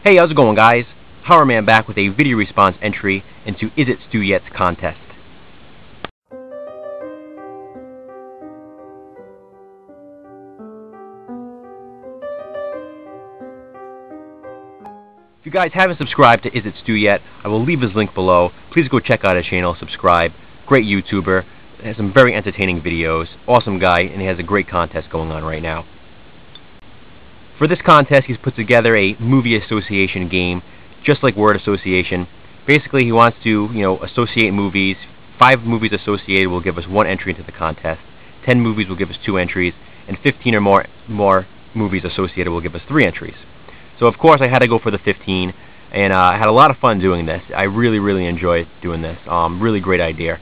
Hey, how's it going, guys? TheH0RR0Rman back with a video response entry into Isitstewyet's contest. If you guys haven't subscribed to Isitstewyet, I will leave his link below. Please go check out his channel, subscribe. Great YouTuber, has some very entertaining videos, awesome guy, and he has a great contest going on right now. For this contest, he's put together a movie association game, just like word association. Basically, he wants to, associate movies. 5 movies associated will give us 1 entry into the contest. 10 movies will give us 2 entries, and 15 or more movies associated will give us 3 entries. So, of course, I had to go for the 15, and I had a lot of fun doing this. I really enjoyed doing this. Really great idea.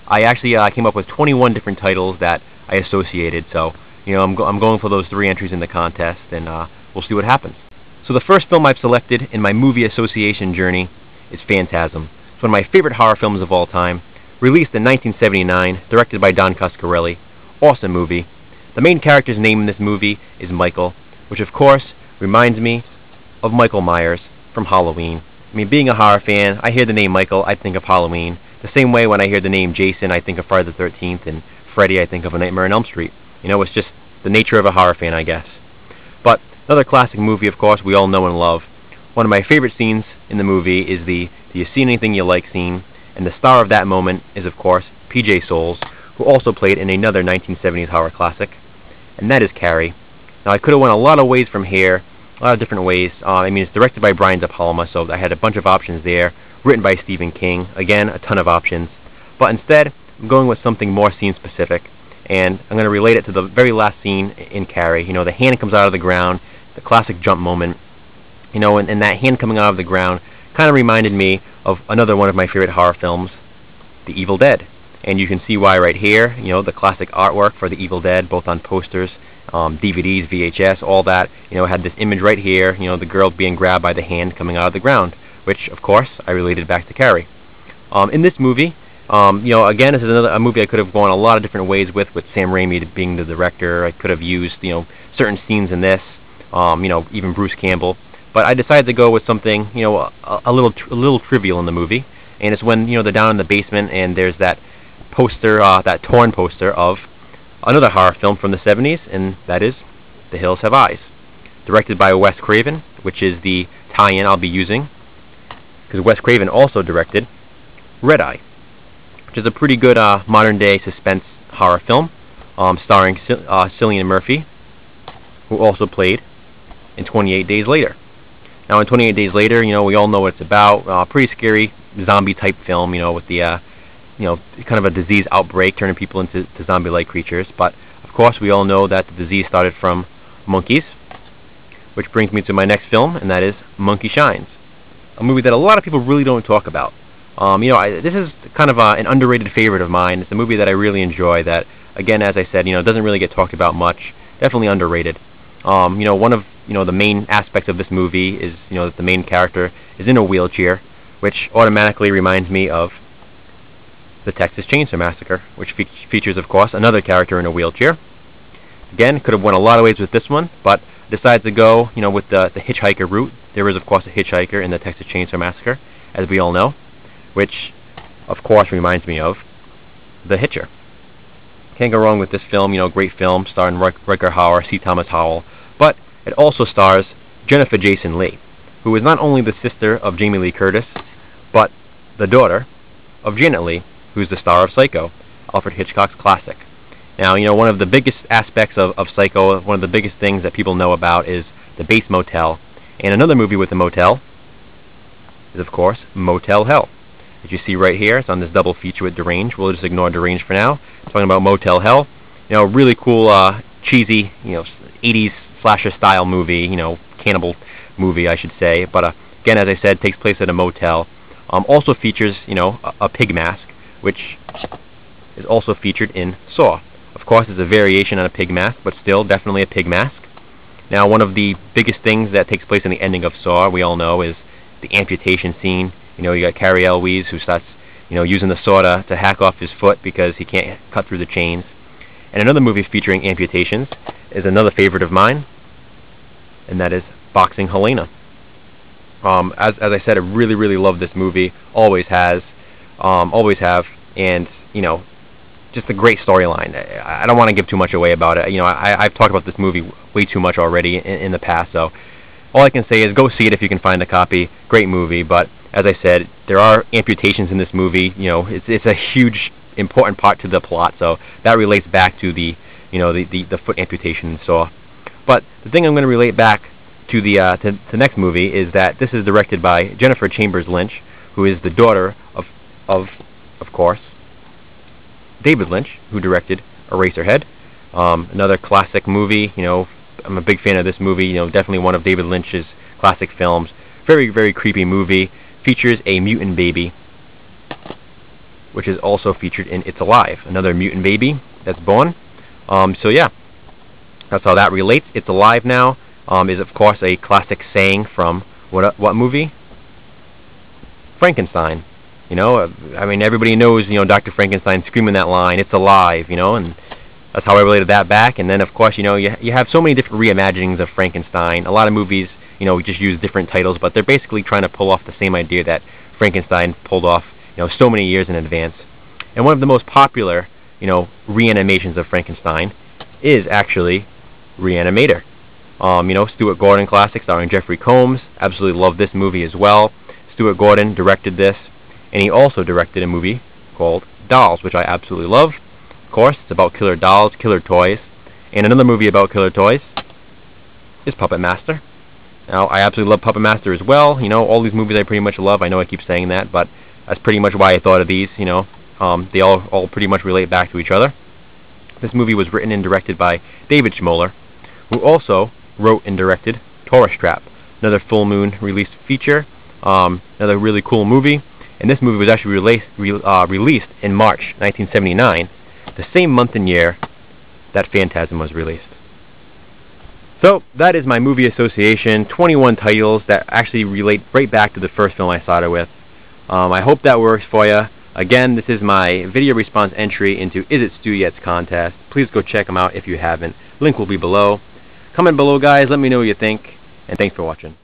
I actually came up with 21 different titles that I associated, so I'm going for those 3 entries in the contest, and we'll see what happens. So the first film I've selected in my movie association journey is Phantasm. It's one of my favorite horror films of all time. Released in 1979, directed by Don Coscarelli. Awesome movie. The main character's name in this movie is Michael, which of course reminds me of Michael Myers from Halloween. I mean, being a horror fan, I hear the name Michael, I think of Halloween. The same way when I hear the name Jason, I think of Friday the 13th, and Freddy, I think of A Nightmare on Elm Street. It's just the nature of a horror fan, I guess. But another classic movie, of course, we all know and love. One of my favorite scenes in the movie is the "Do you see anything you like" scene, and the star of that moment is, of course, P.J. Soles, who also played in another 1970s horror classic, and that is Carrie. Now, I could have went a lot of ways from here, a lot of different ways. It's directed by Brian De Palma, so I had a bunch of options there. Written by Stephen King, again, a ton of options. But instead, I'm going with something more scene-specific, and I'm going to relate it to the very last scene in Carrie. The hand comes out of the ground, the classic jump moment. And that hand coming out of the ground kind of reminded me of another one of my favorite horror films, The Evil Dead. And you can see why right here, the classic artwork for The Evil Dead, both on posters, DVDs, VHS, all that, had this image right here, the girl being grabbed by the hand coming out of the ground, which, of course, I related back to Carrie. In this movie, again, this is a movie I could have gone a lot of different ways with Sam Raimi being the director. I could have used, certain scenes in this, even Bruce Campbell. But I decided to go with something, a little trivial in the movie. And it's when, they're down in the basement and there's that poster, that torn poster of another horror film from the 70s, and that is The Hills Have Eyes. Directed by Wes Craven, which is the tie-in I'll be using, because Wes Craven also directed Red Eye, which is a pretty good modern-day suspense horror film, starring Cillian Murphy, who also played in 28 Days Later. Now, in 28 Days Later, we all know what it's about. Pretty scary zombie-type film, with the, kind of a disease outbreak, turning people into zombie-like creatures. But, of course, we all know that the disease started from monkeys, which brings me to my next film, and that is Monkey Shines, a movie that a lot of people really don't talk about. This is kind of an underrated favorite of mine. It's a movie that I really enjoy that, again, as I said, doesn't really get talked about much. Definitely underrated. One of, the main aspects of this movie is, that the main character is in a wheelchair, which automatically reminds me of the Texas Chainsaw Massacre, which features, of course, another character in a wheelchair. Again, could have went a lot of ways with this one, but decided to go, with the hitchhiker route. There is, of course, a hitchhiker in the Texas Chainsaw Massacre, as we all know, which, of course, reminds me of The Hitcher. Can't go wrong with this film, great film, starring Rutger Hauer, C. Thomas Howell, but it also stars Jennifer Jason Leigh, who is not only the sister of Jamie Lee Curtis, but the daughter of Janet Leigh, who's the star of Psycho, Alfred Hitchcock's classic. Now, one of the biggest aspects of Psycho, one of the biggest things that people know about is the base motel. And another movie with the motel is, of course, Motel Hell. As you see right here, it's on this double feature with Deranged. We'll just ignore Deranged for now. Talking about Motel Hell. Really cool, cheesy, 80s slasher style movie, cannibal movie, I should say. But again, as I said, takes place at a motel. Also features, a pig mask, which is also featured in Saw. Of course, it's a variation on a pig mask, but still definitely a pig mask. Now, one of the biggest things that takes place in the ending of Saw, we all know, is the amputation scene. You got Cary Elwes, who starts, using the saw to hack off his foot because he can't cut through the chains. And another movie featuring amputations is another favorite of mine, and that is Boxing Helena. As I said, I really love this movie. Always have, and you know, just a great storyline. I don't want to give too much away about it. You know, I've talked about this movie way too much already in the past, so all I can say is go see it if you can find a copy. Great movie, but as I said, there are amputations in this movie. You know, it's a huge, important part to the plot, so that relates back to the foot amputation and Saw. But the thing I'm going to relate back to the next movie is that this is directed by Jennifer Chambers Lynch, who is the daughter of course, David Lynch, who directed Eraserhead, another classic movie. You know, I'm a big fan of this movie. You know, definitely one of David Lynch's classic films. Very creepy movie. Features a mutant baby, which is also featured in It's Alive, another mutant baby that's born. So yeah, that's how that relates. It's Alive now is of course a classic saying from what movie? Frankenstein. You know, I mean, everybody knows, you know, Dr. Frankenstein screaming that line, "It's alive," you know, and that's how I related that back. And then, of course, you know, you have so many different reimaginings of Frankenstein. A lot of movies, you know, just use different titles, but they're basically trying to pull off the same idea that Frankenstein pulled off, you know, so many years in advance. And one of the most popular, you know, reanimations of Frankenstein is actually Reanimator. You know, Stuart Gordon classic starring Jeffrey Combs. Absolutely love this movie as well. Stuart Gordon directed this. And he also directed a movie called Dolls, which I absolutely love. Of course, it's about killer dolls, killer toys. And another movie about killer toys is Puppet Master. Now, I absolutely love Puppet Master as well. You know, all these movies I pretty much love. I know I keep saying that, but that's pretty much why I thought of these. You know, they all pretty much relate back to each other. This movie was written and directed by David Schmoller, who also wrote and directed Tourist Trap, another full moon release feature, another really cool movie. And this movie was actually released in March 1979, the same month and year that Phantasm was released. So that is my movie association, 21 titles that actually relate right back to the first film I started with. I hope that works for you. Again, this is my video response entry into Isitstewyet's contest. Please go check them out if you haven't. Link will be below. Comment below, guys. Let me know what you think. And thanks for watching.